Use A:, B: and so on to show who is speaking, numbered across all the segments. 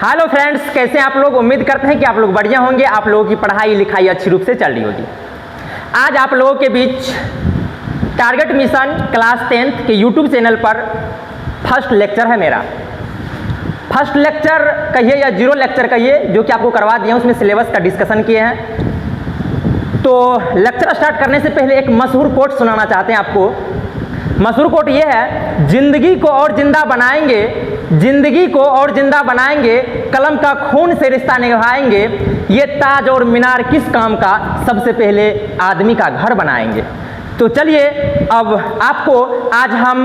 A: Hello friends, कैसे हैं आप लोग। उम्मीद करते हैं कि आप लोग बढ़िया होंगे। आप लोगों की पढ़ाई लिखाई अच्छी रूप से चल रही होगी। आज आप लोगों के बीच टारगेट मिशन क्लास 10th के यूट्यूब चैनल पर फर्स्ट लेक्चर है मेरा। फर्स्ट लेक्चर कहिए या जीरो लेक्चर कहिए, जो कि आपको करवा दिया, उसमें सिलेबस का डिस्कशन किए हैं। तो लेक्चर स्टार्ट करने से पहले एक मशहूर कोट सुनाना चाहते हैं आपको। मशहूर कोट ये है, जिंदगी को और जिंदा बनाएंगे, जिंदगी को और जिंदा बनाएंगे, कलम का खून से रिश्ता निभाएंगे, ये ताज और मीनार किस काम का, सबसे पहले आदमी का घर बनाएंगे। तो चलिए अब आपको आज हम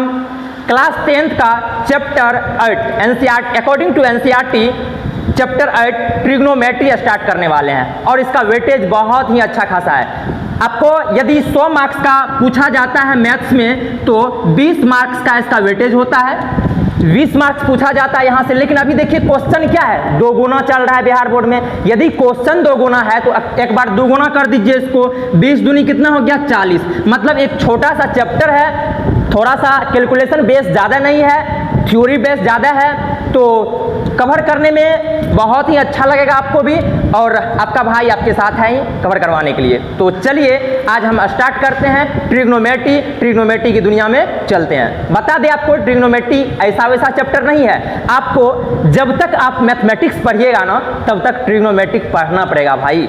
A: क्लास 10th का chapter 8 NCERT according to NCERT chapter 8 trigonometry start करने वाले हैं और इसका वेटेज बहुत ही अच्छा खासा है। आपको यदि 100 मार्क्स का पूछा जाता है मैथ्स में तो 20 मार्क्स का इसका वेटेज होता है। 20 मार्क्स पूछा जाता है यहाँ से। लेकिन अभी देखिए क्वेश्चन क्या है, 2 गुना चल रहा है बिहार बोर्ड में। यदि क्वेश्चन 2 गुना है तो एक बार 2 गुना कर दीजिए इसको। 20 दूनी कितना हो गया, 40। मतलब एक छोटा सा चैप्टर है, थोड़ा सा कैलकुलेशन बेस ज़्यादा नहीं है, थ्योरी बेस ज़्यादा है, तो कवर करने में बहुत ही अच्छा लगेगा आपको भी, और आपका भाई आपके साथ है ही कवर करवाने के लिए। तो चलिए आज हम स्टार्ट करते हैं ट्रिग्नोमेट्री की दुनिया में चलते हैं। बता दें आपको, ट्रिग्नोमेट्री ऐसा वैसा चैप्टर नहीं है। आपको जब तक आप मैथमेटिक्स पढ़िएगा ना तब तक ट्रिग्नोमेट्री पढ़ना पड़ेगा भाई।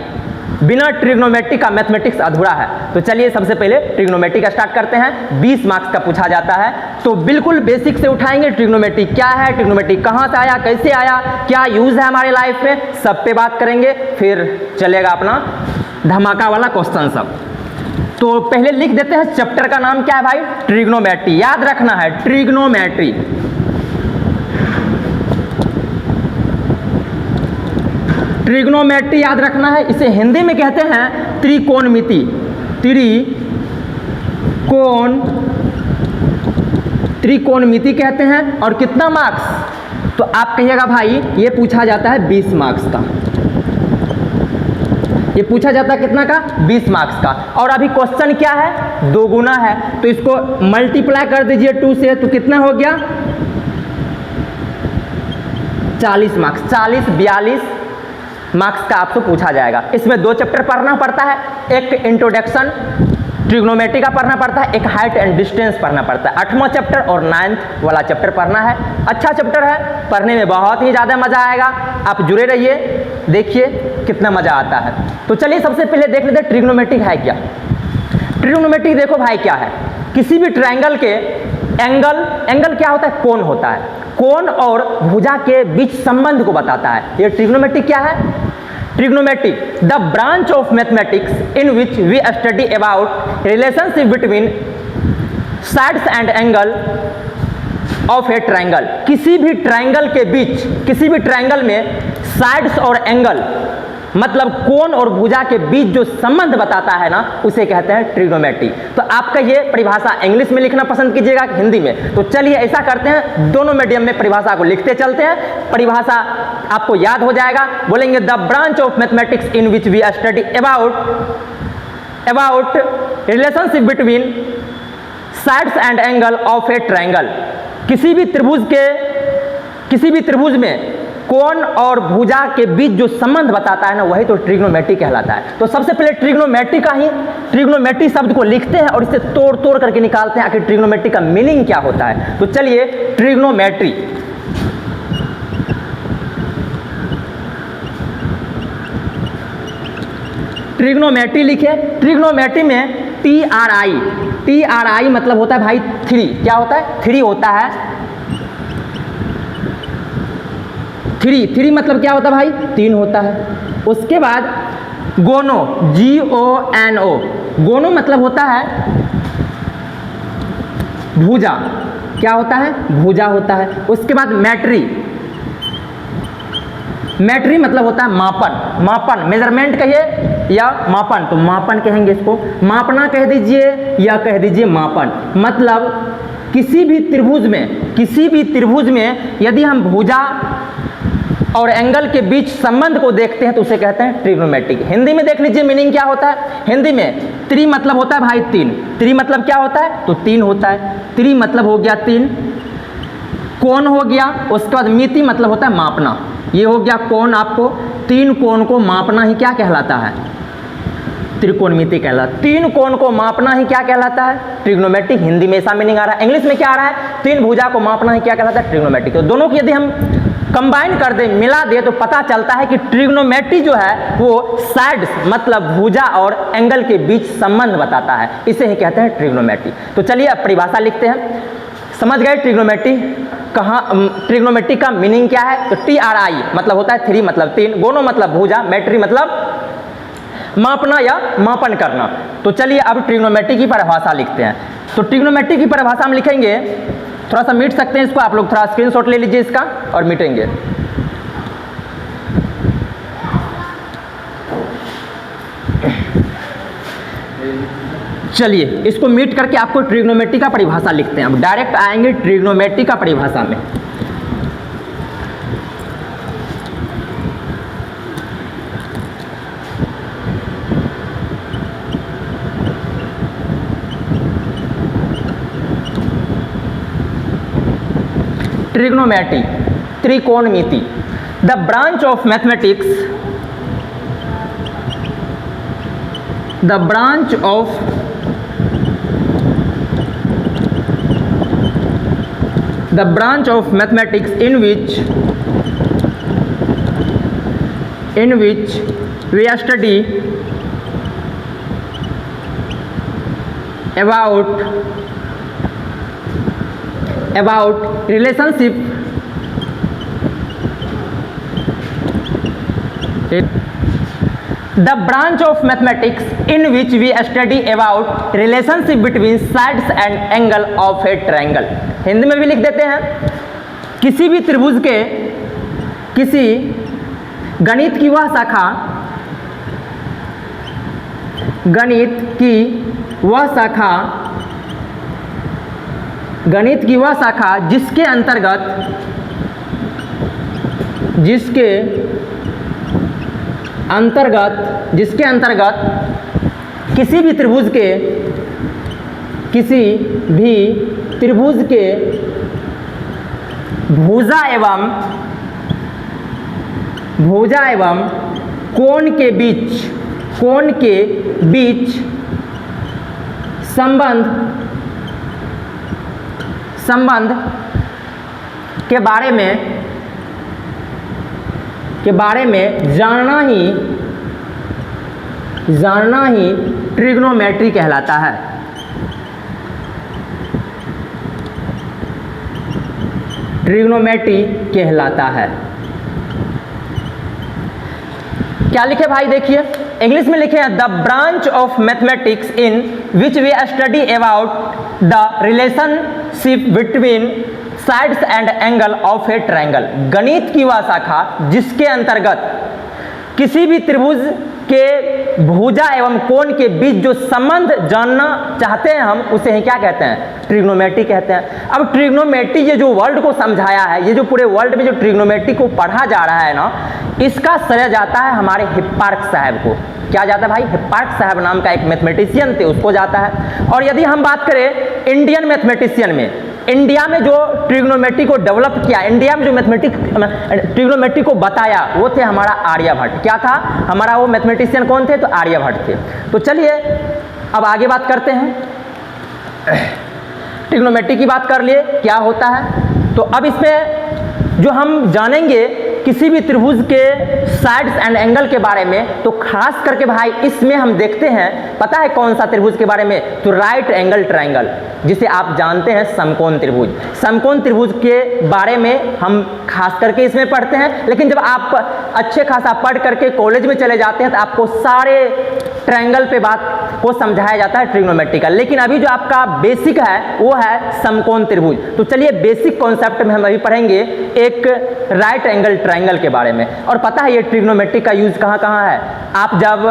A: बिना ट्रिग्नोमेट्री का मैथमेटिक्स अधूरा है। तो चलिए सबसे पहले ट्रिग्नोमेट्री का स्टार्ट करते हैं। 20 मार्क्स का पूछा जाता है, तो बिल्कुल बेसिक से उठाएंगे। ट्रिग्नोमेट्री क्या है, ट्रिग्नोमेट्री कहाँ से आया, कैसे आया, क्या यूज है हमारे लाइफ में, सब पे बात करेंगे। फिर चलेगा अपना धमाका वाला क्वेश्चन सब। तो पहले लिख देते हैं चैप्टर का नाम क्या है भाई, ट्रिग्नोमेट्री। याद रखना है ट्रिग्नोमेट्री। ट्रिग्नोमेट्री याद रखना है। इसे हिंदी में कहते हैं त्रिकोणमिति। त्रिकोणमिति कहते हैं। और कितना मार्क्स, तो आप कहिएगा भाई ये पूछा जाता है 20 मार्क्स का। ये पूछा जाता है कितना का, 20 मार्क्स का। और अभी क्वेश्चन क्या है, 2 गुना है, तो इसको मल्टीप्लाई कर दीजिए 2 से, तो कितना हो गया 40 मार्क्स। 40-42 मार्क्स का आपको पूछा जाएगा। इसमें 2 चैप्टर पढ़ना पड़ता है, एक इंट्रोडक्शन ट्रिग्नोमेट्री का पढ़ना पड़ता है, एक हाइट एंड डिस्टेंस पढ़ना पड़ता है। 8वां चैप्टर और 9th वाला चैप्टर पढ़ना है। अच्छा चैप्टर है, पढ़ने में बहुत ही ज़्यादा मज़ा आएगा। आप जुड़े रहिए, देखिए कितना मज़ा आता है। तो चलिए सबसे पहले देख लेते हैं ट्रिग्नोमेट्री है क्या। ट्रिग्नोमेट्री देखो भाई क्या है, किसी भी ट्रायंगल के एंगल क्या होता है, कोण होता है। कोण और भुजा के बीच संबंध को बताता है। ये ट्रिग्नोमेट्री क्या है, trigonometry the branch of mathematics in which we study about relationship between sides and angle of a triangle. किसी भी ट्रायंगल के बीच, किसी भी ट्रायंगल में साइड्स और एंगल मतलब कोण और भुजा के बीच जो संबंध बताता है ना, उसे कहते हैं ट्रिग्नोमेट्री। तो आपका ये परिभाषा इंग्लिश में लिखना पसंद कीजिएगा कि हिंदी में। तो चलिए ऐसा करते हैं, दोनों मीडियम में परिभाषा को लिखते चलते हैं। परिभाषा आपको याद हो जाएगा। बोलेंगे the branch of mathematics in which we study about relationship between sides and angle of a triangle. किसी भी त्रिभुज में कोण और भुजा के बीच जो संबंध बताता है ना, वही तो ट्रिग्नोमेट्री कहलाता है। तो सबसे पहले ट्रिग्नोमेट्री शब्द को लिखते हैं और इसे तोड़ करके निकालते हैं आखिर ट्रिग्नोमेट्री का मीनिंग क्या होता है। तो चलिए ट्रिग्नोमेट्री लिखे। ट्रिग्नोमेट्री में TRI मतलब होता है भाई 3। क्या होता है, 3 होता है। 3 मतलब क्या होता है भाई, 3 होता है। उसके बाद गोनो, GONO, गोनो मतलब होता है भुजा। क्या होता है, भुजा होता है। उसके बाद मैट्री मतलब होता है मापन, मेजरमेंट कहिए या मापन, तो मापन कहेंगे इसको। मापना कह दीजिए या कह दीजिए मापन। मतलब किसी भी त्रिभुज में यदि हम भुजा और एंगल के बीच संबंध को देखते हैं तो उसे कहते हैं ट्रिग्नोमेट्री। हिंदी में देख लीजिए मीनिंग क्या होता है। हिंदी में त्रि मतलब होता है भाई 3। त्रि मतलब क्या होता है, तो 3 होता है। त्रि मतलब हो गया 3। कोण हो गया, उसके बाद मिति मतलब होता है मापना, ये हो गया कोण। आपको 3 कोण को मापना ही क्या कहलाता है? त्रिकोणमिति कहलाता है। 3 कोण को मापना ही क्या कहलाता है? ट्रिग्नोमेट्रिक। हिंदी में ऐसा मीनिंग आ रहा है, इंग्लिश में क्या आ रहा है? 3 भुजा को मापना ही क्या कहलाता है? ट्रिग्नोमेट्रिक। तो दोनों की यदि हम कंबाइन कर दें, मिला दे, तो पता चलता है कि ट्रिग्नोमेट्री जो है वो साइड्स मतलब भुजा और एंगल के बीच संबंध बताता है, इसे ही कहते हैं ट्रिग्नोमेट्री। तो चलिए अब परिभाषा लिखते हैं। समझ गए ट्रिग्नोमेट्री कहाँ, ट्रिग्नोमेट्री का मीनिंग क्या है? तो TRI मतलब होता है 3 मतलब 3, गोनो मतलब भुजा, मेट्री मतलब मापना या मापन करना। तो चलिए अब ट्रिग्नोमेट्री की परिभाषा लिखते हैं। तो ट्रिग्नोमेट्री की परिभाषा हम लिखेंगे, थोड़ा सा मिट सकते हैं इसको, आप लोग थोड़ा स्क्रीनशॉट ले लीजिए इसका और मिटेंगे। चलिए इसको मीट करके आपको ट्रिग्नोमेट्री का परिभाषा लिखते हैं। अब डायरेक्ट आएंगे ट्रिग्नोमेट्री का परिभाषा में। ट्रिग्नोमेट्री, त्रिकोणमिति, the branch of mathematics, the branch of mathematics in which we study about relationship the branch of mathematics in which we study about relationship between sides and angle of a triangle। Hindi में भी लिख देते हैं, किसी भी त्रिभुज के किसी गणित की वह शाखा, गणित की वह शाखा जिसके अंतर्गत किसी भी त्रिभुज के भुजा एवं कोण के बीच संबंध के बारे में जानना ही ट्रिग्नोमेट्री कहलाता है। ट्रिग्नोमेट्री कहलाता है। क्या लिखे भाई? देखिए इंग्लिश में लिखे हैं, the branch of mathematics in which we study about the relationship between sides and angle of a triangle. गणित की वह शाखा जिसके अंतर्गत किसी भी त्रिभुज के भुजा एवं कोण के बीच जो संबंध जानना चाहते हैं हम, उसे ही क्या कहते हैं? ट्रिग्नोमेट्री कहते हैं। अब ट्रिग्नोमेट्री ये जो वर्ल्ड को समझाया है, ये जो पूरे वर्ल्ड में जो ट्रिग्नोमेट्री को पढ़ा जा रहा है ना, इसका श्रेय जाता है हमारे हिप्पार्क साहब को। क्या जाता है भाई? हिप्पार्क साहब नाम का एक मैथमेटिशियन थे, उसको जाता है। और यदि हम बात करें इंडियन मैथमेटिशियन में, इंडिया में जो ट्रिग्नोमेट्री को डेवलप किया, इंडिया में जो ट्रिग्नोमेट्री को बताया, वो थे हमारा आर्यभट्ट। क्या था हमारा वो मैथमेटिशियन? कौन थे? तो आर्यभट्ट थे। तो चलिए अब आगे बात करते हैं। ट्रिग्नोमेट्री की बात कर लिए, क्या होता है। तो अब इसमें जो हम जानेंगे किसी भी त्रिभुज के साइड्स एंड एंगल के बारे में, तो खास करके भाई इसमें हम देखते हैं, पता है कौन सा त्रिभुज के बारे में? तो राइट एंगल ट्रायंगल, जिसे आप जानते हैं समकोण त्रिभुज। समकोण त्रिभुज के बारे में हम खास करके इसमें पढ़ते हैं। लेकिन जब आप अच्छे खासा पढ़ करके कॉलेज में चले जाते हैं तो आपको सारे ट्रायंगल पे बात को समझाया जाता है ट्रिग्नोमेट्री का। लेकिन अभी जो आपका बेसिक है वो है समकोण त्रिभुज। तो चलिए बेसिक कॉन्सेप्ट में हम अभी पढ़ेंगे एक राइट एंगल ट्रायंगल के बारे में। और पता है ये ट्रिग्नोमेट्री का यूज कहाँ कहाँ है? आप जब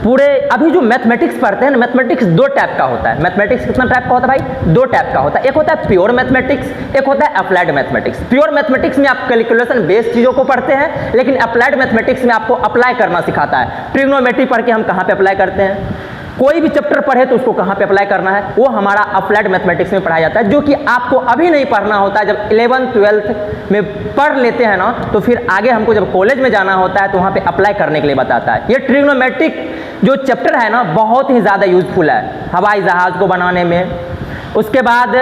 A: पूरे अभी जो मैथमेटिक्स पढ़ते हैं ना, मैथमेटिक्स 2 टाइप का होता है। मैथमेटिक्स कितना टाइप का होता है भाई? 2 टाइप का होता है। एक होता है प्योर मैथमेटिक्स, एक होता है अप्लाइड मैथमेटिक्स। प्योर मैथमेटिक्स में आप कैलकुलेशन बेस्ड चीज़ों को पढ़ते हैं, लेकिन अप्लाइड मैथमेटिक्स में आपको अप्लाई करना सिखाता है। ट्रिग्नोमेट्री पढ़ के हम कहाँ पे अप्लाई करते हैं? कोई भी चैप्टर पढ़े तो उसको कहाँ पे अप्लाई करना है, वो हमारा अप्लाइड मैथमेटिक्स में पढ़ाया जाता है, जो कि आपको अभी नहीं पढ़ना होता है। जब 11th 12th में पढ़ लेते हैं ना, तो फिर आगे हमको जब कॉलेज में जाना होता है तो वहाँ पे अप्लाई करने के लिए बताता है। ये ट्रिग्नोमेट्रिक जो चैप्टर है ना, बहुत ही ज़्यादा यूजफुल है हवाई जहाज़ को बनाने में। उसके बाद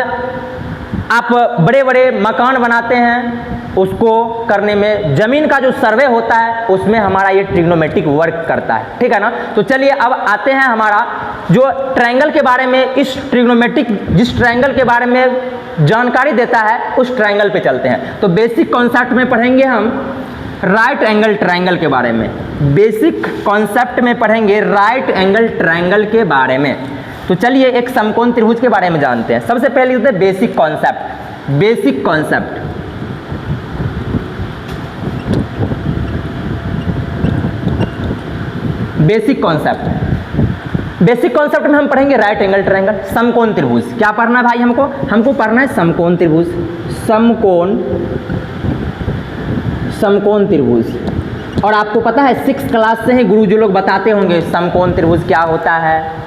A: आप बड़े बड़े मकान बनाते हैं, उसको करने में, ज़मीन का जो सर्वे होता है उसमें हमारा ये ट्रिग्नोमेट्रिक वर्क करता है, ठीक है ना। तो चलिए अब आते हैं हमारा जो ट्रायंगल के बारे में, इस ट्रिग्नोमेट्रिक जिस ट्रायंगल के बारे में जानकारी देता है उस ट्रायंगल पे चलते हैं। तो बेसिक कॉन्सेप्ट में पढ़ेंगे हम राइट एंगल ट्रायंगल के बारे में, बेसिक कॉन्सेप्ट में पढ़ेंगे राइट एंगल ट्रायंगल के बारे में। तो चलिए एक समकोण त्रिभुज के बारे में जानते हैं। सबसे पहले लिखते हैं basic concept. Basic concept, basic concept, basic concept में हम पढ़ेंगे राइट एंगल ट्रायंगल, समकोण त्रिभुज। क्या पढ़ना है भाई हमको पढ़ना है समकोण त्रिभुज, समकोण त्रिभुज। और आपको पता है 6th क्लास से ही गुरुजी लोग बताते होंगे समकोण त्रिभुज क्या होता है।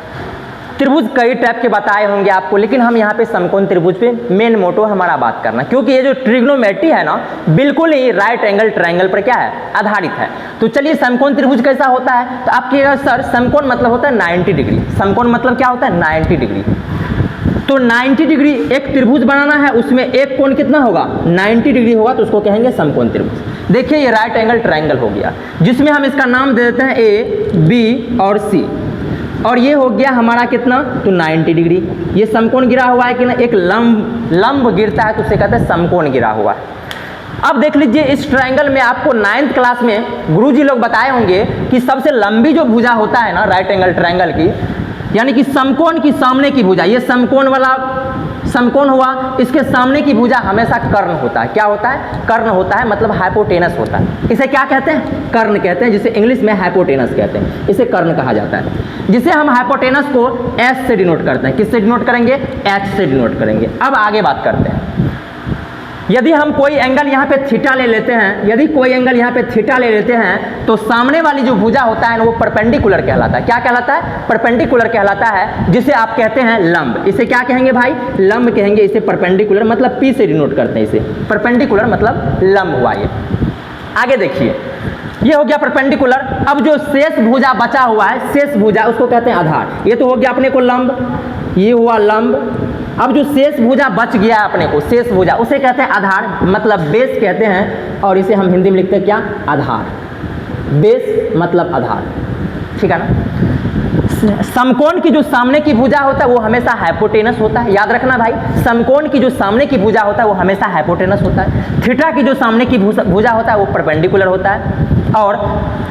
A: त्रिभुज कई टाइप के बताए होंगे आपको, लेकिन हम यहाँ पे समकोण त्रिभुज पे मेन मोटो हमारा बात करना, क्योंकि ये जो ट्रिग्नोमेट्री है ना, बिल्कुल ही राइट एंगल ट्रायंगल पर क्या है, आधारित है। तो चलिए समकोण त्रिभुज कैसा होता है। तो आपके सर समकोण मतलब होता है 90 डिग्री। समकोण मतलब क्या होता है, 90 डिग्री। तो 90 डिग्री एक त्रिभुज बनाना है, उसमें एक कोण कितना होगा, 90 डिग्री होगा, तो उसको कहेंगे समकोण त्रिभुज। देखिए ये राइट एंगल ट्रायंगल हो गया, जिसमें हम इसका नाम दे देते हैं ए, बी और सी। और ये हो गया हमारा कितना, तो 90 डिग्री। ये समकोण गिरा हुआ है कि ना, एक लंब गिरता है तो उसे कहते हैं समकोण गिरा हुआ है। अब देख लीजिए इस ट्रायंगल में आपको 9th क्लास में गुरुजी लोग बताए होंगे कि सबसे लंबी जो भुजा होता है ना राइट एंगल ट्रायंगल की, यानी कि समकोण की सामने की भुजा, ये समकोण वाला समकोण हुआ, इसके सामने की भुजा हमेशा कर्ण होता है। क्या होता है, कर्ण होता है, मतलब हाइपोटेनस होता है। इसे क्या कहते हैं, कर्ण कहते हैं, जिसे इंग्लिश में हाइपोटेनस कहते हैं। इसे कर्ण कहा जाता है, जिसे हम हाइपोटेनस को एच से डिनोट करते हैं। किससे डिनोट करेंगे, एच से डिनोट करेंगे। अब आगे बात करते हैं। यदि हम कोई एंगल यहाँ पे थीटा ले लेते हैं, यदि कोई एंगल यहाँ पे थीटा ले लेते हैं, तो सामने वाली जो भुजा होता है ना, वो परपेंडिकुलर कहलाता है। क्या कहलाता है, परपेंडिकुलर कहलाता है, जिसे आप कहते हैं लंब। इसे क्या कहेंगे भाई, लंब कहेंगे। इसे परपेंडिकुलर मतलब पी से डिनोट करते हैं, इसे परपेंडिकुलर मतलब लंब हुआ। ये आगे देखिए, ये हो गया परपेंडिकुलर। अब जो शेष भुजा बचा हुआ है, शेष भुजा, उसको कहते हैं आधार। ये तो हो गया अपने को लंब, ये हुआ लंब। अब जो शेष भुजा बच गया अपने को, शेष भुजा, उसे कहते हैं आधार, मतलब बेस कहते हैं। और इसे हम हिंदी में लिखते हैं क्या, आधार। बेस मतलब आधार, ठीक है ना। समकोण की जो सामने की भुजा होता है वो हमेशा हाइपोटेनस होता है। याद रखना भाई, समकोण की जो सामने की भुजा होता है वो हमेशा हाइपोटेनस होता है। थीटा की जो सामने की भुजा होता है वो परपेंडिकुलर होता है। और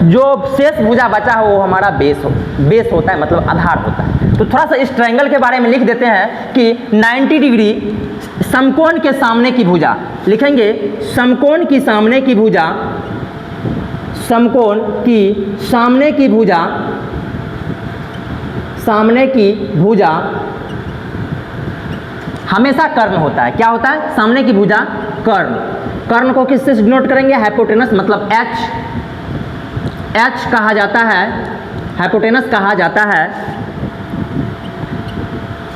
A: जो शेष भुजा बचा हो वो हमारा बेस होता है, मतलब आधार होता है। तो थोड़ा सा इस ट्रायंगल के बारे में लिख देते हैं कि 90 डिग्री समकोण के सामने की भुजा, लिखेंगे समकोण की सामने की भुजा, समकोण की सामने की भुजा, सामने की भुजा हमेशा कर्ण होता है। क्या होता है, सामने की भुजा कर्ण। कर्ण को किससे डिनोट करेंगे, हाइपोटेनस, मतलब एच कहा जाता है, हाइपोटेनस कहा जाता है।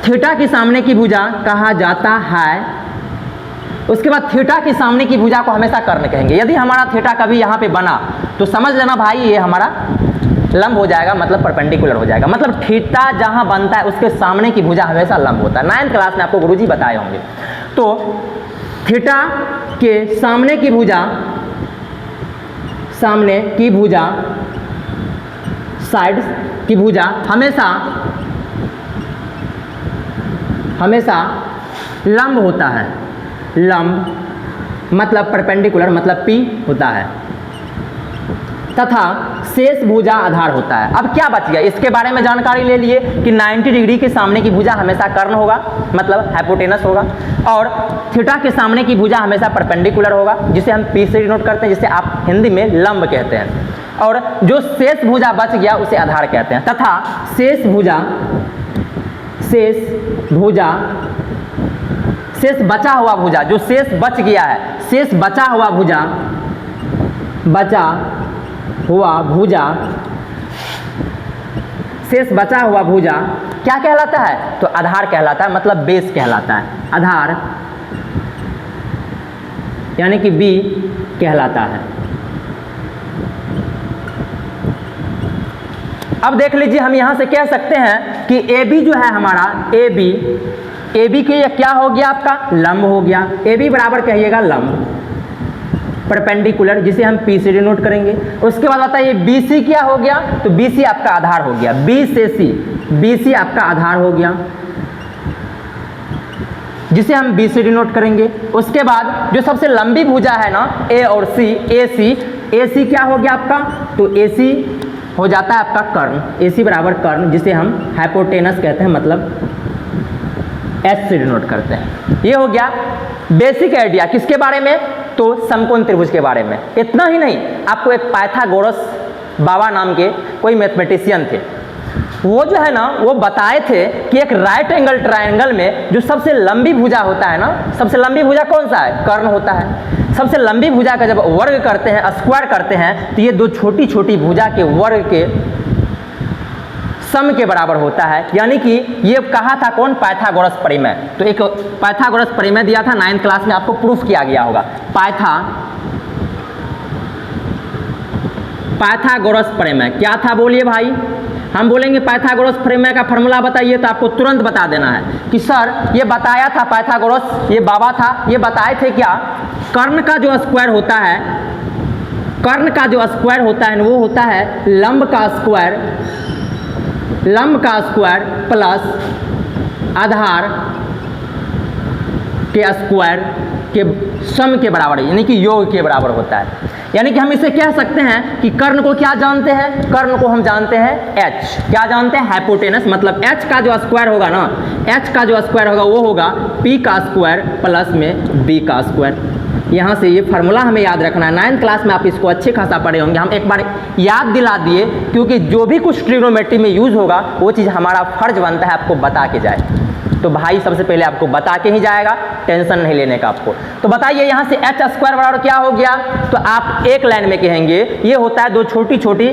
A: थीटा की सामने की भुजा कहा जाता है। उसके बाद थीटा की सामने की भुजा को हमेशा कर्ण कहेंगे। यदि हमारा थीटा कभी यहाँ पे बना तो समझ लेना भाई ये हमारा लंब हो जाएगा, मतलब परपेंडिकुलर हो जाएगा। मतलब थीटा जहाँ बनता है उसके सामने की भुजा हमेशा लंब होता है। 9th क्लास में आपको गुरुजी बताए होंगे। तो थीटा के सामने की भुजा, सामने की भुजा, साइड की भुजा हमेशा लंब होता है। लंब मतलब परपेंडिकुलर, मतलब पी होता है, तथा शेष भुजा आधार होता है। अब क्या बच गया, इसके बारे में जानकारी ले लिए कि 90 डिग्री के सामने की भुजा हमेशा कर्ण होगा, मतलब हाइपोटेनस होगा। और थीटा के सामने की भुजा हमेशा परपेंडिकुलर होगा, जिसे हम पी से डिनोट करते हैं, जिसे आप हिंदी में लंब कहते हैं। और जो शेष भुजा बच गया उसे आधार कहते हैं। तथा शेष बचा हुआ भुजा, जो शेष बच गया है, शेष बचा हुआ भुजा शेष बचा हुआ भुजा क्या कहलाता है? तो आधार कहलाता है, मतलब बेस कहलाता है, आधार यानी कि बी कहलाता है। अब देख लीजिए, हम यहां से कह सकते हैं कि ए बी जो है हमारा, ए बी के ये क्या हो गया आपका? लंब हो गया। ए बी बराबर कहिएगा लंब, परपेंडिकुलर, जिसे हम पी से डिनोट करेंगे। उसके बाद आता है ये बी सी क्या हो गया? तो बी सी आपका आधार हो गया, बी से सी, बी सी आपका आधार हो गया, जिसे हम बी से डिनोट करेंगे। उसके बाद जो सबसे लंबी भुजा है ना, ए और सी, ए सी क्या हो गया आपका? तो ए सी हो जाता है आपका कर्ण, ए सी बराबर कर्ण, जिसे हम हाइपोटेनस कहते हैं, मतलब एच से डिनोट करते हैं। ये हो गया बेसिक आइडिया किसके बारे में? तो समकोण त्रिभुज के बारे में। इतना ही नहीं, आपको एक पाइथागोरस बाबा नाम के कोई मैथमेटिशियन थे, वो जो है ना, वो बताए थे कि एक राइट एंगल ट्रायंगल में जो सबसे लंबी भुजा होता है ना, सबसे लंबी भुजा कौन सा है? कर्ण होता है। सबसे लंबी भुजा का जब वर्ग करते हैं, स्क्वायर करते हैं, तो ये दो छोटी छोटी भुजा के वर्ग के सम के बराबर होता है। यानी कि ये कहा था कौन? पाइथागोरस प्रमेय। तो एक पाइथागोरस प्रमेय दिया था 9th क्लास में, आपको प्रूफ किया गया होगा। पाइथागोरस प्रमेय क्या था? बोलिए भाई। हम बोलेंगे पाइथागोरस प्रमेय का फॉर्मूला बताइए, तो आपको तुरंत बता देना है कि सर ये बताया था पाइथागोरस, ये बाबा था, ये बताए थे क्या? कर्ण का जो स्क्वायर होता है, कर्ण का जो स्क्वायर होता है वो होता है लंब का स्क्वायर, लंब का स्क्वायर प्लस आधार के स्क्वायर के सम के बराबर, यानी कि योग के बराबर होता है। यानी कि हम इसे कह सकते हैं कि कर्ण को क्या जानते हैं? कर्ण को हम जानते हैं एच। क्या जानते हैं? हाइपोटेनस, मतलब एच का जो स्क्वायर होगा ना, एच का जो स्क्वायर होगा वो होगा पी का स्क्वायर प्लस में बी का स्क्वायर। यहाँ से ये फार्मूला हमें याद रखना है। 9th क्लास में आप इसको अच्छे खासा पढ़े होंगे, हम एक बार याद दिला दिए, क्योंकि जो भी कुछ ट्रिग्नोमेट्री में यूज़ होगा वो चीज़ हमारा फर्ज बनता है आपको बता के जाए। तो भाई सबसे पहले आपको बता के ही जाएगा, टेंशन नहीं लेने का आपको। तो बताइए यहाँ से एच स्क्वायर बराबर क्या हो गया? तो आप एक लाइन में कहेंगे ये होता है दो छोटी छोटी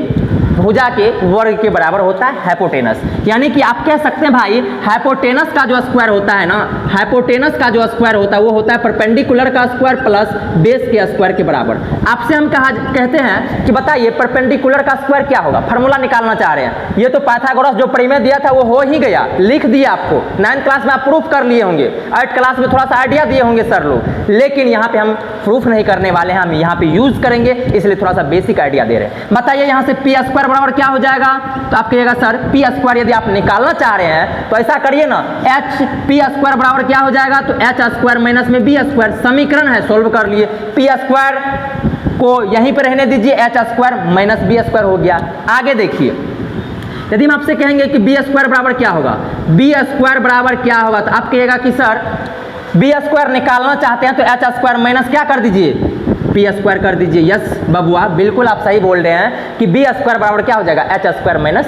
A: भुजा के वर्ग के बराबर होता है हाइपोटेनस। यानी कि आप कह सकते हैं भाई हाइपोटेनस का जो स्क्वायर होता है ना, हाइपोटेनस का जो स्क्वायर होता है वो होता है परपेंडिकुलर का स्क्वायर प्लस बेस के स्क्वायर के बराबर। आपसे हम कहते हैं कि बताइए परपेंडिकुलर का स्क्वायर क्या होगा? फार्मूला निकालना चाह रहे हैं। ये तो पाइथागोरस जो प्रमेय दिया था वो हो ही गया, लिख दिया आपको 9th क्लास में, आप प्रूफ कर लिए होंगे। 8th क्लास में थोड़ा सा आइडिया दिए होंगे सर लोग, लेकिन यहाँ पे हम प्रूफ नहीं करने वाले हैं, हम यहाँ पे यूज करेंगे, इसलिए थोड़ा सा बेसिक आइडिया दे रहे हैं। बताइए यहाँ से पी स्क्वायर बराबर क्या हो जाएगा? तो आप कहिएगा सर पी स्क्वायर यदि आप निकालना चाह रहे हैं तो ऐसा करिए ना, एच पी स्क्वायर बराबर क्या हो जाएगा? तो एच स्क्वायर माइनस में बी स्क्वायर, समीकरण है, सोल्व कर लिए। पी स्क्वायर को यहीं पर रहने दीजिए, H square minus B square हो गया। आगे देखिए, यदि हम आपसे कहेंगे कि बी स्क्वायर बराबर क्या होगा, बी स्क्वायर बराबर क्या होगा, तो आप कहिएगा कि सर बी स्क्वायर निकालना चाहते हैं तो एच स्क्वायर माइनस क्या कर दीजिए, पी स्क्वायर कर दीजिए। यस बबुआ, बिल्कुल आप सही बोल रहे हैं कि बी स्क्वायर बराबर क्या हो जाएगा, H square minus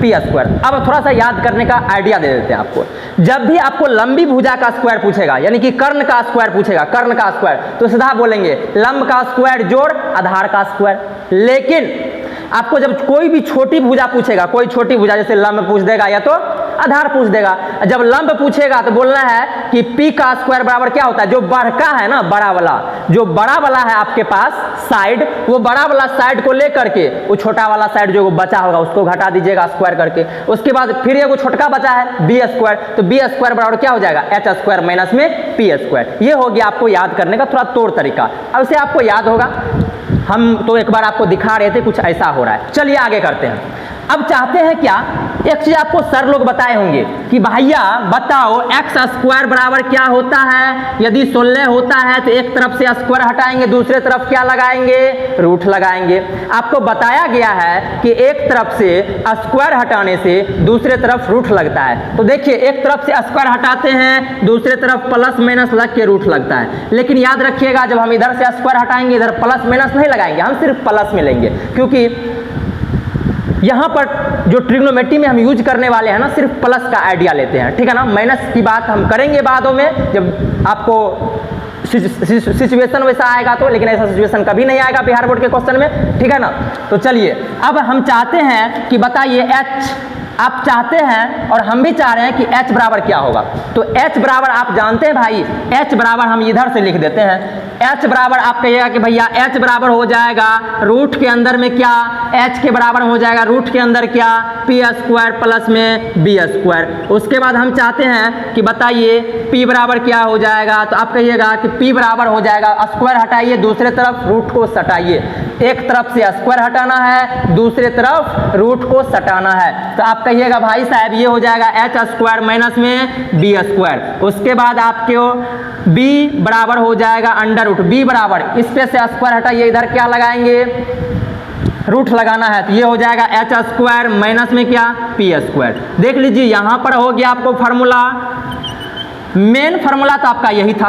A: P square. अब थोड़ा सा याद करने का आइडिया दे देते हैं आपको। जब भी आपको लंबी भुजा का स्क्वायर पूछेगा, यानी कि कर्ण का स्क्वायर पूछेगा, कर्ण का स्क्वायर, तो सीधा बोलेंगे लंब का स्क्वायर जोड़ आधार का स्क्वायर। लेकिन आपको जब कोई भी छोटी भुजा पूछेगा, कोई छोटी भुजा जैसे लंब पूछ देगा या तो आधार पूछ देगा, जब लंब पूछेगा तो बोलना है कि पी का स्क्वायर बराबर क्या होता है, जो बड़का है ना, बड़ा वाला, जो बड़ा वाला है आपके पास साइड, वो बड़ा वाला साइड को लेकर के वो छोटा वाला साइड जो बचा होगा उसको घटा दीजिएगा स्क्वायर करके। उसके बाद फिर ये वो छोटका बचा है बी स्क्वायर, तो बी स्क्वायर बराबर क्या हो जाएगा, एच स्क्वायर माइनस में पी स्क्वायर। ये हो गया आपको याद करने का थोड़ा तौर तरीका। अब इसे आपको याद होगा, हम तो एक बार आपको दिखा रहे थे, कुछ ऐसा हो रहा है। चलिए आगे करते हैं। अब चाहते हैं क्या, एक चीज आपको सर लोग बताए होंगे कि भैया बताओ एक्स स्क्वायर बराबर क्या होता है। यदि 16 होता है तो एक तरफ से स्क्वायर हटाएंगे, दूसरे तरफ क्या लगाएंगे, रूट लगाएंगे। आपको बताया गया है कि एक तरफ से स्क्वायर हटाने से दूसरे तरफ रूट लगता है। तो देखिए एक तरफ से स्क्वायर हटाते हैं, दूसरे तरफ प्लस माइनस लग के रूट लगता है। लेकिन याद रखिएगा जब हम इधर से स्क्वायर हटाएंगे इधर प्लस माइनस नहीं लगाएंगे, हम सिर्फ प्लस में लेंगे, क्योंकि यहाँ पर जो ट्रिग्नोमेट्री में हम यूज करने वाले हैं ना, सिर्फ प्लस का आइडिया लेते हैं, ठीक है ना। माइनस की बात हम करेंगे बादों में, जब आपको सिचुएशन वैसा आएगा तो, लेकिन ऐसा सिचुएशन कभी नहीं आएगा बिहार बोर्ड के क्वेश्चन में, ठीक है ना। तो चलिए अब हम चाहते हैं कि बताइए एच आप चाहते हैं और हम भी चाह रहे हैं कि h बराबर क्या होगा। तो h बराबर आप जानते हैं भाई, h बराबर हम इधर से लिख देते हैं। h बराबर आप कहिएगा कि भैया h बराबर हो जाएगा रूट के अंदर में क्या, h के बराबर हो जाएगा रूट के अंदर क्या, पी स्क्वायर प्लस में बी स्क्वायर। उसके बाद हम चाहते हैं कि बताइए p बराबर क्या हो जाएगा, तो आप कहिएगा कि p बराबर हो जाएगा, स्क्वायर हटाइए दूसरे तरफ रूट को सटाइए, एक तरफ से स्क्वायर हटाना है दूसरे तरफ रूट को सटाना है। तो आप कहिएगा भाई साहब ये हो जाएगा एच स्क्वायर माइनस में बी स्क्वायर। उसके बाद आपके b बराबर हो जाएगा अंडर रूट, b बराबर इस पे से स्क्वायर हटाइए, इधर क्या लगाएंगे रूट लगाना है, तो ये हो जाएगा एच स्क्वायर माइनस में क्या पी स्क्वायर। देख लीजिए यहाँ पर हो गया आपको फार्मूला, मेन फार्मूला तो आपका यही था।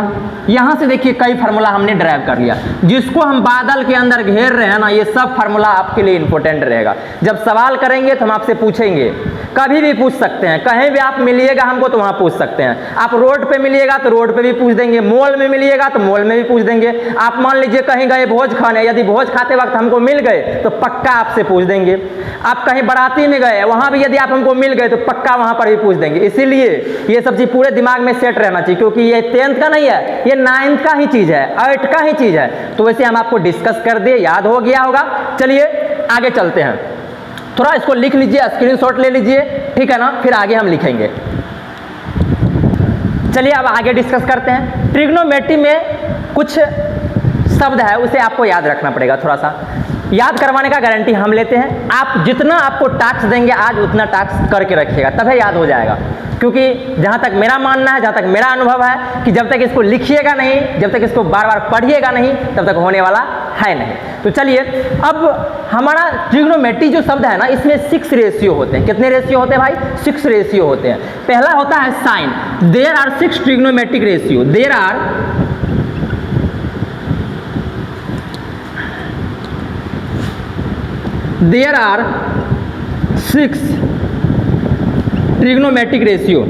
A: यहाँ से देखिए कई फार्मूला हमने ड्राइव कर लिया, जिसको हम बादल के अंदर घेर रहे हैं ना, ये सब फार्मूला आपके लिए इंपॉर्टेंट रहेगा। जब सवाल करेंगे तो हम आपसे पूछेंगे, कभी भी पूछ सकते हैं, कहीं भी आप मिलिएगा हमको तो वहाँ पूछ सकते हैं। आप रोड पे मिलिएगा तो रोड पे भी पूछ देंगे, मॉल में मिलिएगा तो मॉल में भी पूछ देंगे। आप मान लीजिए कहीं गए भोज खाने, यदि भोज खाते वक्त हमको मिल गए तो पक्का आपसे पूछ देंगे। आप कहीं बाराती में गए, वहाँ भी यदि आप हमको मिल गए तो पक्का वहाँ पर भी पूछ देंगे। इसीलिए ये सब चीज़ पूरे दिमाग में सेट रहना चाहिए, क्योंकि ये 10th का नहीं है, ये 9th का ही चीज़ है, 8th का ही चीज़ है। तो वैसे हम आपको डिस्कस कर दिए, याद हो गया होगा। चलिए आगे चलते हैं, थोड़ा इसको लिख लीजिए, स्क्रीनशॉट ले लीजिए, ठीक है ना, फिर आगे हम लिखेंगे। चलिए अब आगे डिस्कस करते हैं। ट्रिग्नोमेट्री में कुछ शब्द है उसे आपको याद रखना पड़ेगा, थोड़ा सा याद करवाने का गारंटी हम लेते हैं। आप जितना आपको टास्क देंगे आज उतना टास्क करके रखिएगा, तभी याद हो जाएगा। क्योंकि जहाँ तक मेरा मानना है, जहाँ तक मेरा अनुभव है कि जब तक इसको लिखिएगा नहीं, जब तक इसको बार बार पढ़िएगा नहीं, तब तक होने वाला है नहीं। तो चलिए अब हमारा ट्रिग्नोमेट्री जो शब्द है ना, इसमें 6 रेशियो होते हैं। कितने रेशियो होते हैं भाई? 6 रेशियो होते हैं। पहला होता है sine. There are 6 trigonometric ratio. There are 6 trigonometric ratio.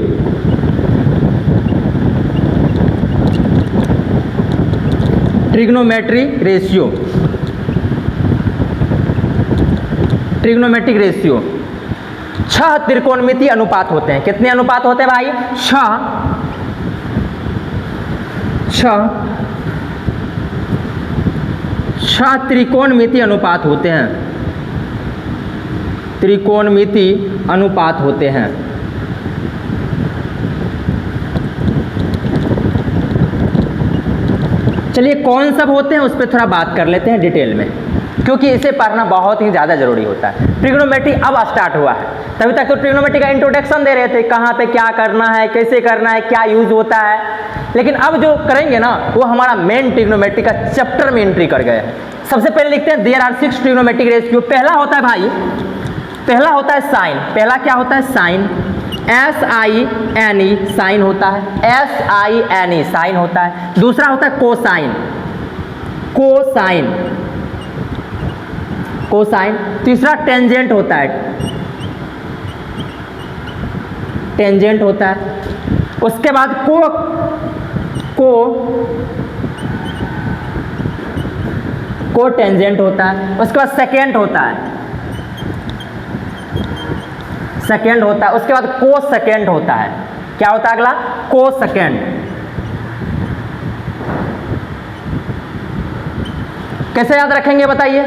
A: Trigonometric ratio, trigonometric ratio 6 त्रिकोणमितीय अनुपात होते हैं। कितने अनुपात होते हैं भाई? 6 त्रिकोणमितीय अनुपात होते हैं। त्रिकोणमितीय अनुपात होते हैं। चलिए कौन सब होते हैं उस पर थोड़ा बात कर लेते हैं डिटेल में, क्योंकि इसे पढ़ना बहुत ही ज़्यादा जरूरी होता है। ट्रिग्नोमेट्री अब स्टार्ट हुआ है, तभी तक तो ट्रिग्नोमेट्री का इंट्रोडक्शन दे रहे थे, कहाँ पे क्या करना है, कैसे करना है, क्या यूज होता है। लेकिन अब जो करेंगे ना वो हमारा मेन ट्रिग्नोमेट्री का चैप्टर में एंट्री कर गए हैं। सबसे पहले लिखते हैं देयर आर 6 ट्रिग्नोमेट्रिक रेशियो। पहला होता है भाई, पहला होता है साइन। पहला क्या होता है? साइन। SINE साइन होता है, SINE साइन होता है। दूसरा होता है कोसाइन, कोसाइन, कोसाइन। तीसरा टेंजेंट होता है, टेंजेंट होता है। उसके बाद को टेंजेंट होता है। उसके बाद सेकेंड होता है, सेकेंड होता है। उसके बाद को सेकेंड होता है। क्या होता है अगला? को सेकेंड। कैसे याद रखेंगे बताइए?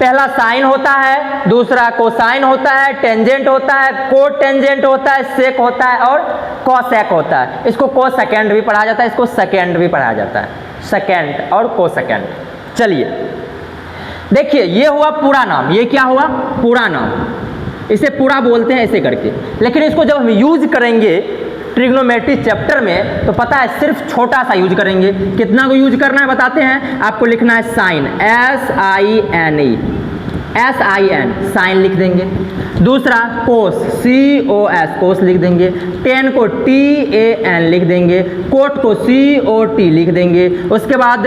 A: पहला साइन होता है, दूसरा कोसाइन होता है, टेंजेंट होता है, को टेंजेंट होता है, सेक होता है और कोसेक होता है। इसको को सेकेंड भी पढ़ा जाता है, इसको सेकेंड भी पढ़ा जाता है, सेकेंड और को सेकेंड। चलिए देखिए ये हुआ पूरा नाम। ये क्या हुआ? पूरा नाम। इसे पूरा बोलते हैं ऐसे करके। लेकिन इसको जब हम यूज करेंगे ट्रिग्नोमेट्री चैप्टर में तो पता है सिर्फ छोटा सा यूज करेंगे। कितना को यूज करना है बताते हैं। आपको लिखना है साइन, SINE, SIN साइन लिख देंगे। दूसरा कोस, COS कोस लिख देंगे। टेन को TAN लिख देंगे। कोट को COT लिख देंगे। उसके बाद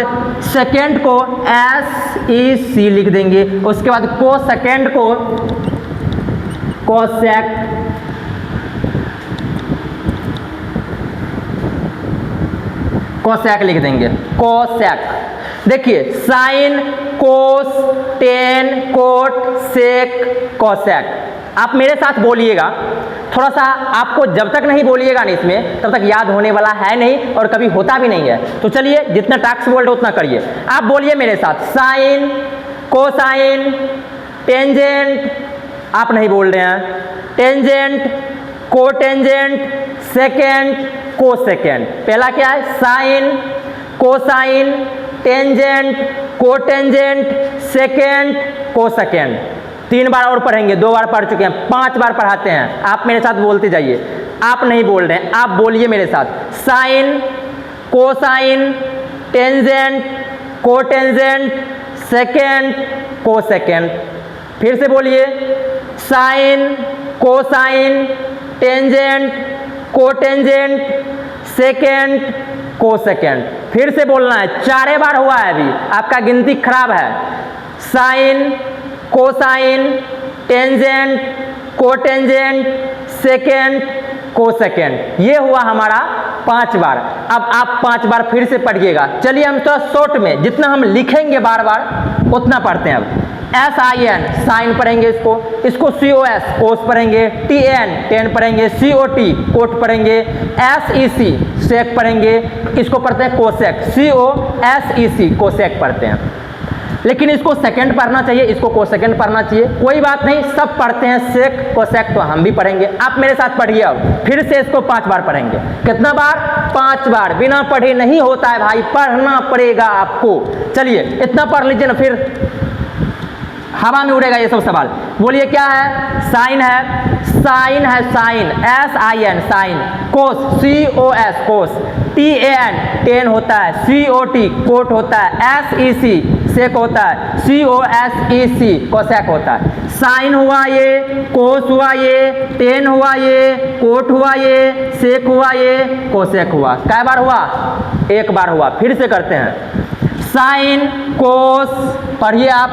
A: सेकेंड को SEC लिख देंगे। उसके बाद को सेकेंड को कोसेक, कोसेक लिख देंगे। कोसेक देखिए sign, cos, tan, cot, sec, cosec. आप मेरे साथ बोलिएगा, थोड़ा सा आपको जब तक नहीं बोलिएगा ना इसमें तब तक याद होने वाला है नहीं और कभी होता भी नहीं है। तो चलिए जितना टास्क बोल रहे उतना करिए। आप बोलिए मेरे साथ, साइन, कोसाइन, टेंजेंट, आप नहीं बोल रहे हैं, टेंजेंट, कोटेंजेंट, सेकेंड, कोसेकेंड। पहला क्या है, sine, cosine, tangent, cotangent, secant, cosecant. 3 बार और पढ़ेंगे, 2 बार पढ़ चुके हैं, 5 बार पढ़ाते हैं। आप मेरे साथ बोलते जाइए, आप नहीं बोल रहे हैं, आप बोलिए मेरे साथ, sine, cosine, tangent, cotangent, secant, cosecant. फिर से बोलिए, sine, cosine, tangent, cotangent, secant, cosecant. फिर से बोलना है, 4 बार हुआ है, अभी आपका गिनती खराब है। Sine, cosine, tangent, cotangent, secant, cosecant. ये हुआ हमारा 5 बार। अब आप 5 बार फिर से पढ़िएगा। चलिए हम थोड़ा शॉर्ट में, जितना हम लिखेंगे बार बार उतना पढ़ते हैं। अब SIN साइन पढ़ेंगे, इसको COS कोस पढ़ेंगे, TN टेन पढ़ेंगे, COT कोट पढ़ेंगे, SEC सेक पढ़ेंगे, इसको पढ़ते हैं कोसेक, COSEC कोसेक पढ़ते हैं। लेकिन इसको सेकंड पढ़ना चाहिए, इसको कोसेकंड पढ़ना चाहिए, कोई बात नहीं, सब पढ़ते हैं। सेक कोसेक तो हम भी पढ़ेंगे। आप मेरे साथ पढ़िए, अब फिर से इसको 5 बार पढ़ेंगे। कितना बार, 5 बार। बिना पढ़े नहीं होता है भाई, पढ़ना पड़ेगा आपको। चलिए इतना पढ़ लीजिए ना, फिर हवा में उड़ेगा ये सब सवाल। बोलिए क्या है, साइन है, साइन है, साइन, SIN साइन, कोस, COS कोस, TAN टेन होता है, COT कोट होता है, SEC सेक होता है, COSEC कोसेक होता है। साइन हुआ ये, कोस हुआ ये, टेन हुआ ये, कोट हुआ ये, सेक हुआ ये, कोसेक हुआ। कै बार हुआ, 1 बार हुआ। फिर से करते हैं, साइन, कोस पढ़िए आप,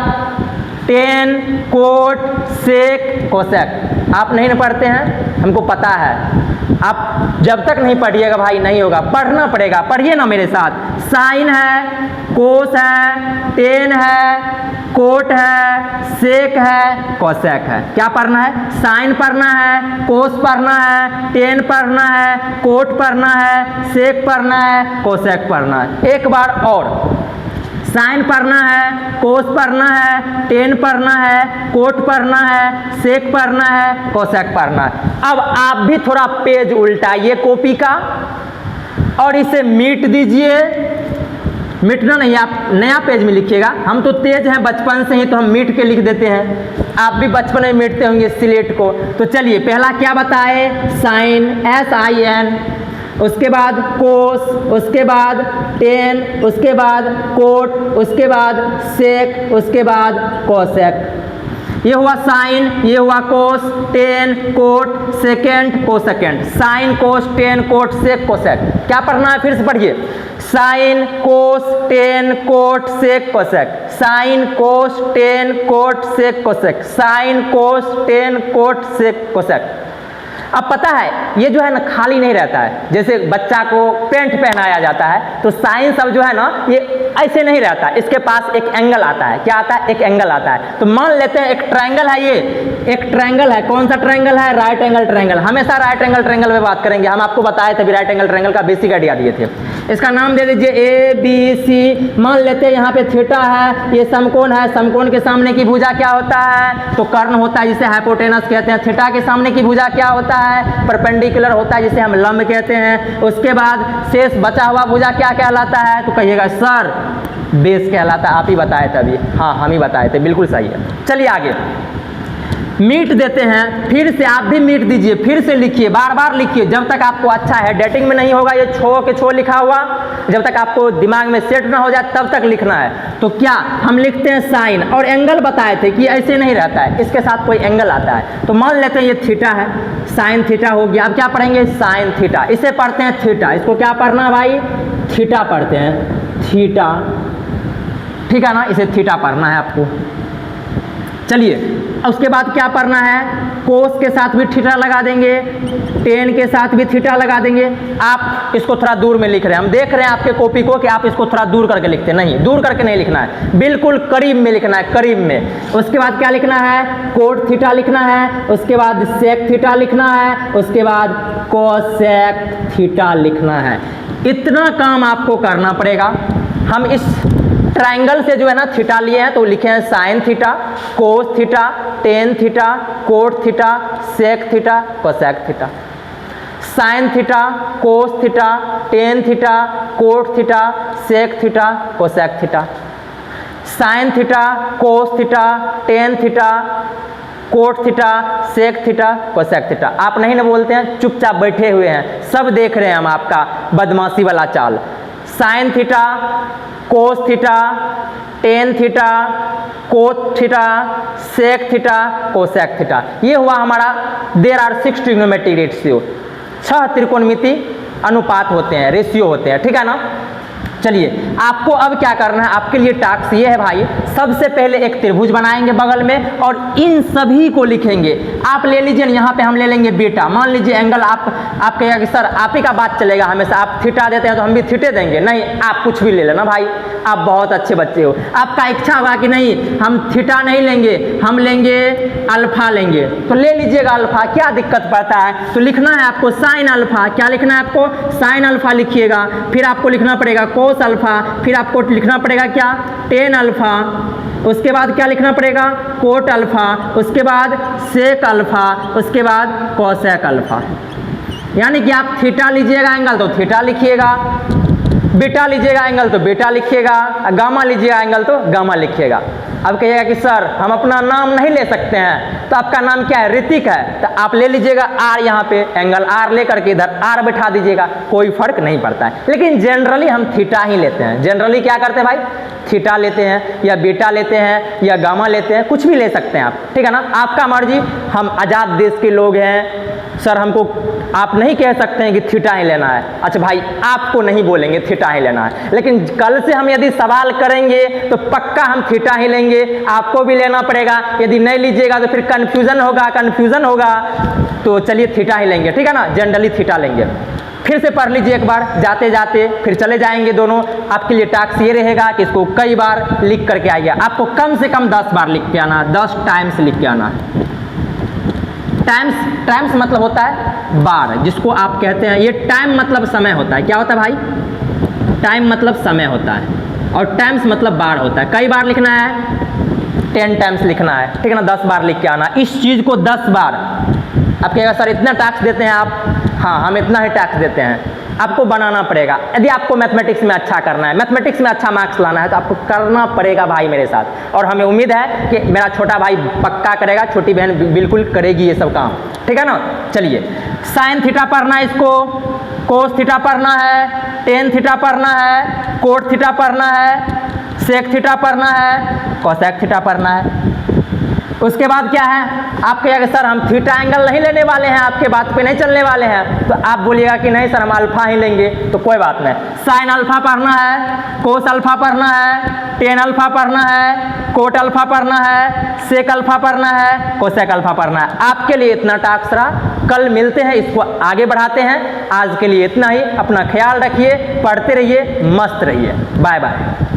A: टेन, कोट, सेक, कोसेक। आप नहीं ना पढ़ते हैं, हमको पता है। आप जब तक नहीं पढ़िएगा भाई नहीं होगा, पढ़ना पड़ेगा। पढ़िए ना मेरे साथ, साइन है, कोस है, टेन है, कोट है, सेक है, कोसेक है। क्या पढ़ना है, साइन पढ़ना है, कोस पढ़ना है, टेन पढ़ना है, कोट पढ़ना है, सेक पढ़ना है, कोसेक पढ़ना है। 1 बार और, साइन पढ़ना है, कोस पढ़ना है, टेन पढ़ना है, कोट पढ़ना है, सेक पढ़ना है, कोसेक पढ़ना है। अब आप भी थोड़ा पेज उल्टाइए कॉपी का और इसे मीट दीजिए। मिटना नहीं, आप नया पेज में लिखिएगा। हम तो तेज हैं बचपन से ही, तो हम मीट के लिख देते हैं। आप भी बचपन में मिटते होंगे स्लेट को। तो चलिए पहला क्या बताए, साइन, SIN, उसके बाद कोस, उसके बाद टेन, उसके बाद कोट, उसके बाद सेक, उसके बाद कोसेक। ये हुआ साइन, ये हुआ cos, tan, cot, secant, cosecant. Sine, cos, tan, cot, sec, cosec. क्या पढ़ना है, फिर से पढ़िए, sine, cos, tan, cot, sec, cosec. Sine, cos, tan, cot, sec, cosec. Sine, cos, tan, cot, sec, cosec. अब पता है ये जो है ना खाली नहीं रहता है। जैसे बच्चा को पेंट पहनाया जाता है तो साइन सब जो है ना ये ऐसे नहीं रहता, इसके पास एक एंगल आता है। क्या आता है, एक एंगल आता है। तो मान लेते हैं एक ट्रायंगल है, ये एक ट्रायंगल है। कौन सा ट्रायंगल है, राइट एंगल ट्रायंगल। हमेशा राइट एंगल ट्रायंगल में बात करेंगे। हम आपको बताए थे भी राइट एंगल ट्रायंगल का बेसिक आइडिया दिए थे। इसका नाम दे दीजिए ABC। मान लेते हैं यहाँ पे थीटा है, ये समकोण है। समकोण के सामने की भुजा क्या होता है, तो कर्ण होता है, जिसे हाइपोटेनस कहते हैं। थीटा के सामने की भुजा क्या होता है, परपेंडिकुलर होता है, जिसे हम लंब कहते हैं। उसके बाद शेष बचा हुआ भुजा क्या कहलाता है, तो कहिएगा सर बेस कहलाता है। आप ही बताए थे अभी, हाँ हम ही बताए थे, बिल्कुल सही है। चलिए आगे मीट देते हैं। फिर से आप भी मीट दीजिए, फिर से लिखिए, बार बार लिखिए जब तक आपको अच्छा है। डेटिंग में नहीं होगा ये छो के छो लिखा हुआ, जब तक आपको दिमाग में सेट ना हो जाए तब तक लिखना है। तो क्या हम लिखते हैं साइन, और एंगल बताए थे कि ऐसे नहीं रहता है, इसके साथ कोई एंगल आता है। तो मान लेते हैं ये थीटा है, साइन थीटा हो गया। अब क्या पढ़ेंगे, साइन थीटा। इसे पढ़ते हैं थीटा। इसको क्या पढ़ना भाई, थीटा पढ़ते हैं, थीटा। ठीक है ना, इसे थीटा पढ़ना है आपको। चलिए उसके बाद क्या पढ़ना है, कोस के साथ भी थीटा लगा देंगे, टेन के साथ भी थीटा लगा देंगे। आप इसको थोड़ा दूर में लिख रहे हैं, हम देख रहे हैं आपके कॉपी को कि आप इसको थोड़ा दूर करके लिखते हैं, नहीं दूर करके नहीं लिखना है, बिल्कुल करीब में लिखना है, करीब में। उसके बाद क्या लिखना है, कोट थीटा लिखना है, उसके बाद सेक थीटा लिखना है, उसके बाद कोसेक थीटा लिखना है। इतना काम आपको करना पड़ेगा। हम इस ट्रायंगल से जो है ना थीटा लिए हैं तो लिखे हैं sine theta, cos theta, tan theta, cot theta, sec theta, cosec theta. Sine theta, cos theta, tan theta, cot theta, sec theta, cosec theta. Sine theta, cos theta, tan theta, cot theta, sec theta, cosec theta. आप नहीं ना बोलते हैं, चुपचाप बैठे हुए हैं, सब देख रहे हैं हम आपका बदमाशी वाला चाल। Sine theta, cos theta, tan theta, cot theta, sec theta, cosec theta. ये हुआ हमारा देयर आर 6 ट्रिग्नोमेट्रिक रेशियो, 6 त्रिकोणमिति अनुपात होते हैं, रेशियो होते हैं, ठीक है ना। चलिए आपको अब क्या करना है, आपके लिए टास्क ये है भाई, सबसे पहले एक त्रिभुज बनाएंगे बगल में और इन सभी को लिखेंगे। आप ले लीजिए, यहाँ पे हम ले लेंगे बीटा, मान लीजिए एंगल आप कहेगा कि सर आप ही का बात चलेगा हमेशा, आप थीटा देते हैं तो हम भी थीटे देंगे, नहीं आप कुछ भी ले लेना भाई, आप बहुत अच्छे बच्चे हो। आपका इच्छा होगा कि नहीं हम थीटा नहीं लेंगे, हम लेंगे अल्फा लेंगे, तो ले लीजिएगा अल्फा, क्या दिक्कत पड़ता है। तो लिखना है आपको साइन अल्फा, क्या लिखना है आपको, साइन अल्फा लिखिएगा। फिर आपको लिखना पड़ेगा कोस अल्फा, फिर आपको लिखना पड़ेगा क्या, टेन अल्फा, उसके बाद क्या लिखना पड़ेगा, कोट अल्फा, उसके बाद सेक अल्फा, उसके बाद कोसेक अल्फा। यानी कि आप थीटा लीजिएगा एंगल तो थीटा लिखिएगा, बीटा लीजिएगा एंगल तो बीटा लिखिएगा, गामा लीजिएगा एंगल तो गामा लिखिएगा। अब कहिएगा कि सर हम अपना नाम नहीं ले सकते हैं, तो आपका नाम क्या है, ऋतिक है, तो आप ले लीजिएगा आर, यहाँ पे एंगल आर लेकर के इधर आर बैठा दीजिएगा, कोई फर्क नहीं पड़ता है। लेकिन जनरली हम थीटा ही लेते हैं, जनरली क्या करते हैं भाई, थीटा लेते हैं या बीटा लेते हैं या गामा लेते हैं, कुछ भी ले सकते हैं आप, ठीक है ना, आपका मर्जी। हम आज़ाद देश के लोग हैं सर, हमको आप नहीं कह सकते हैं कि थीटा ही लेना है। अच्छा भाई आपको नहीं बोलेंगे थीटा ही लेना है, लेकिन कल से हम यदि सवाल करेंगे तो पक्का हम थीटा ही लेंगे, आपको भी लेना पड़ेगा। यदि नहीं लीजिएगा तो फिर कन्फ्यूज़न होगा, तो चलिए थीटा ही लेंगे, ठीक है ना, जनरली थीटा लेंगे। फिर से पढ़ लीजिए एक बार, जाते जाते फिर चले जाएंगे दोनों। आपके लिए टास्क ये रहेगा कि इसको कई बार लिख करके आइए, आपको कम से कम 10 बार लिख के आना, 10 टाइम्स लिख के आना। टाइम्स मतलब होता है बार, जिसको आप कहते हैं, ये टाइम मतलब समय होता है। क्या होता है भाई, टाइम मतलब समय होता है और टाइम्स मतलब बार होता है। कई बार लिखना है, 10 टाइम्स लिखना है, ठीक है ना, 10 बार लिख के आना। इस चीज़ को 10 बार, आप कहेगा सर इतना टास्क देते हैं आप, हाँ हम इतना ही टास्क देते हैं, आपको बनाना पड़ेगा। यदि आपको मैथमेटिक्स में अच्छा करना है, मैथमेटिक्स में अच्छा मार्क्स लाना है, तो आपको करना पड़ेगा भाई मेरे साथ। और हमें उम्मीद है कि मेरा छोटा भाई पक्का करेगा, छोटी बहन बिल्कुल करेगी ये सब काम, ठीक है ना। चलिए साइन थीटा पढ़ना है, इसको कोस थीटा पढ़ना है, टेन थीटा पढ़ना है, कोट थीटा पढ़ना है, सेक थीटा पढ़ना है, कोसेक थीटा पढ़ना है। उसके बाद क्या है, आप कहिएगा सर हम थीटा एंगल नहीं लेने वाले हैं, आपके बात पे नहीं चलने वाले हैं, तो आप बोलिएगा कि नहीं सर हम अल्फा ही लेंगे, तो कोई बात नहीं। साइन अल्फा पढ़ना है, कोस अल्फा पढ़ना है, टेन अल्फा पढ़ना है, कोट अल्फा पढ़ना है, सेक अल्फा पढ़ना है, कोसेक अल्फा पढ़ना है। आपके लिए इतना टास्क रहा, कल मिलते हैं, इसको आगे बढ़ाते हैं। आज के लिए इतना ही, अपना ख्याल रखिए, पढ़ते रहिए, मस्त रहिए, बाय बाय।